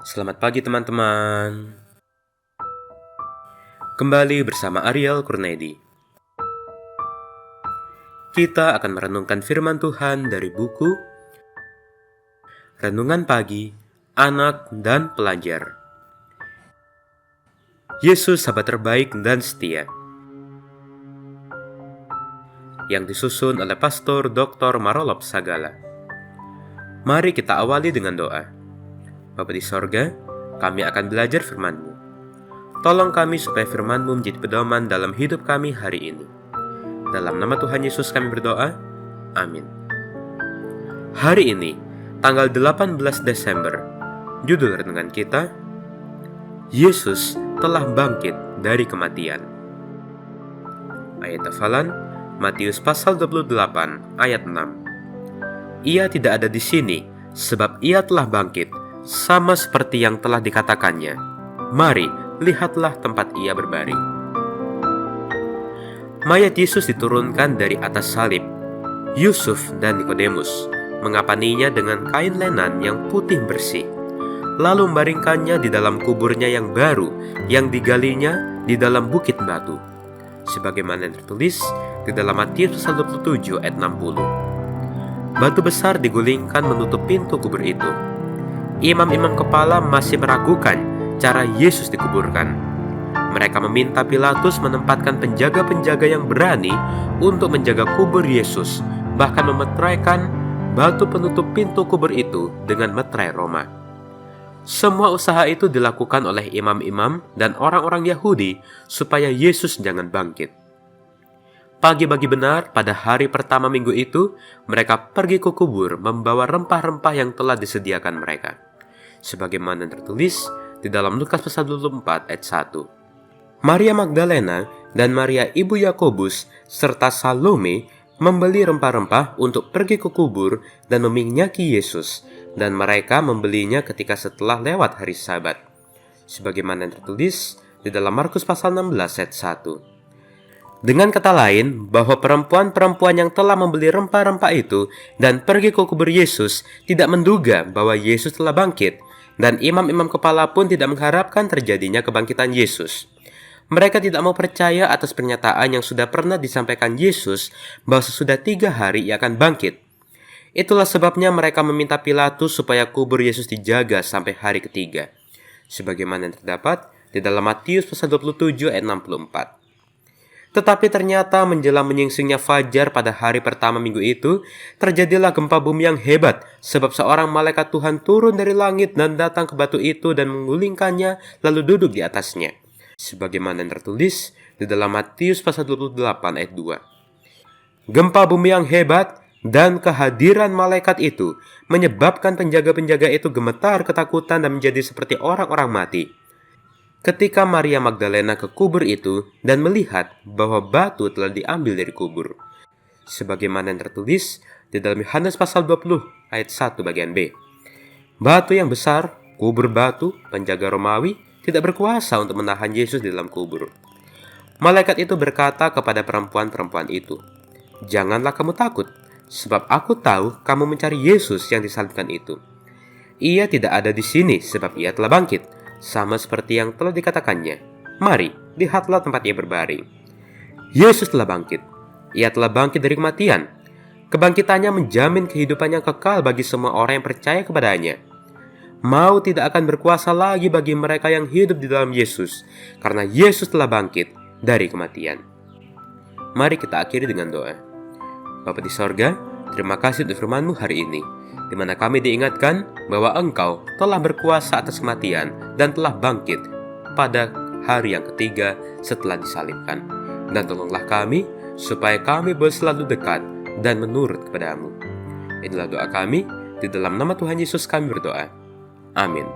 Selamat pagi teman-teman. Kembali bersama Ariel Kurnedi. Kita akan merenungkan firman Tuhan dari buku Renungan Pagi, Anak dan Pelajar. Yesus sahabat terbaik dan setia. Yang disusun oleh Pastor Dr. Marolop Sagala. Mari kita awali dengan doa. Bapa di sorga, kami akan belajar firman-Mu. Tolong kami supaya firman-Mu menjadi pedoman dalam hidup kami hari ini. Dalam nama Tuhan Yesus kami berdoa. Amin. Hari ini, tanggal 18 Desember, judul renungan kita, Yesus telah bangkit dari kematian. Ayat hafalan, Matius pasal 28 ayat 6. Ia tidak ada di sini, sebab ia telah bangkit, sama seperti yang telah dikatakannya. Mari, lihatlah tempat ia berbaring. Mayat Yesus diturunkan dari atas salib. Yusuf dan Nikodemus mengapaninya dengan kain lenan yang putih bersih, lalu membaringkannya di dalam kuburnya yang baru, yang digalinya di dalam bukit batu, sebagaimana tertulis di dalam Matius 27 ayat 60. Batu besar digulingkan menutup pintu kubur itu. Imam-imam kepala masih meragukan cara Yesus dikuburkan. Mereka meminta Pilatus menempatkan penjaga-penjaga yang berani untuk menjaga kubur Yesus, bahkan memeteraikan batu penutup pintu kubur itu dengan meterai Roma. Semua usaha itu dilakukan oleh imam-imam dan orang-orang Yahudi supaya Yesus jangan bangkit. Pagi-pagi benar, pada hari pertama minggu itu, mereka pergi ke kubur membawa rempah-rempah yang telah disediakan mereka. Sebagaimana tertulis di dalam Lukas pasal 24 ayat 1. Maria Magdalena dan Maria ibu Yakobus serta Salome membeli rempah-rempah untuk pergi ke kubur dan meminyaki Yesus, dan mereka membelinya ketika setelah lewat hari Sabat. Sebagaimana tertulis di dalam Markus pasal 16 ayat 1. Dengan kata lain, bahwa perempuan-perempuan yang telah membeli rempah-rempah itu dan pergi ke kubur Yesus tidak menduga bahwa Yesus telah bangkit, dan imam-imam kepala pun tidak mengharapkan terjadinya kebangkitan Yesus. Mereka tidak mau percaya atas pernyataan yang sudah pernah disampaikan Yesus bahwa sesudah 3 hari ia akan bangkit. Itulah sebabnya mereka meminta Pilatus supaya kubur Yesus dijaga sampai hari ketiga, sebagaimana yang terdapat di dalam Matius pasal 27 ayat 64. Tetapi ternyata menjelang menyingsingnya fajar pada hari pertama minggu itu, terjadilah gempa bumi yang hebat, sebab seorang malaikat Tuhan turun dari langit dan datang ke batu itu dan menggulingkannya lalu duduk di atasnya. Sebagaimana yang tertulis di dalam Matius pasal 28 ayat 2. Gempa bumi yang hebat dan kehadiran malaikat itu menyebabkan penjaga-penjaga itu gemetar ketakutan dan menjadi seperti orang-orang mati. Ketika Maria Magdalena ke kubur itu dan melihat bahwa batu telah diambil dari kubur, sebagaimana yang tertulis di dalam Yohanes pasal 20 ayat 1 bagian B. Batu yang besar, kubur batu, penjaga Romawi, tidak berkuasa untuk menahan Yesus di dalam kubur. Malaikat itu berkata kepada perempuan-perempuan itu, "Janganlah kamu takut, sebab aku tahu kamu mencari Yesus yang disalibkan itu. Ia tidak ada di sini sebab ia telah bangkit, sama seperti yang telah dikatakannya. Mari, lihatlah tempat ia berbaring." Yesus telah bangkit. Ia telah bangkit dari kematian. Kebangkitannya menjamin kehidupan yang kekal bagi semua orang yang percaya kepadanya. Maut tidak akan berkuasa lagi bagi mereka yang hidup di dalam Yesus, karena Yesus telah bangkit dari kematian. Mari kita akhiri dengan doa. Bapa di sorga, terima kasih untuk firman-Mu hari ini, di mana kami diingatkan bahwa Engkau telah berkuasa atas kematian dan telah bangkit pada hari yang ketiga setelah disalibkan. Dan tolonglah kami supaya kami boleh selalu dekat dan menurut kepada-Mu. Inilah doa kami, di dalam nama Tuhan Yesus kami berdoa. Amin.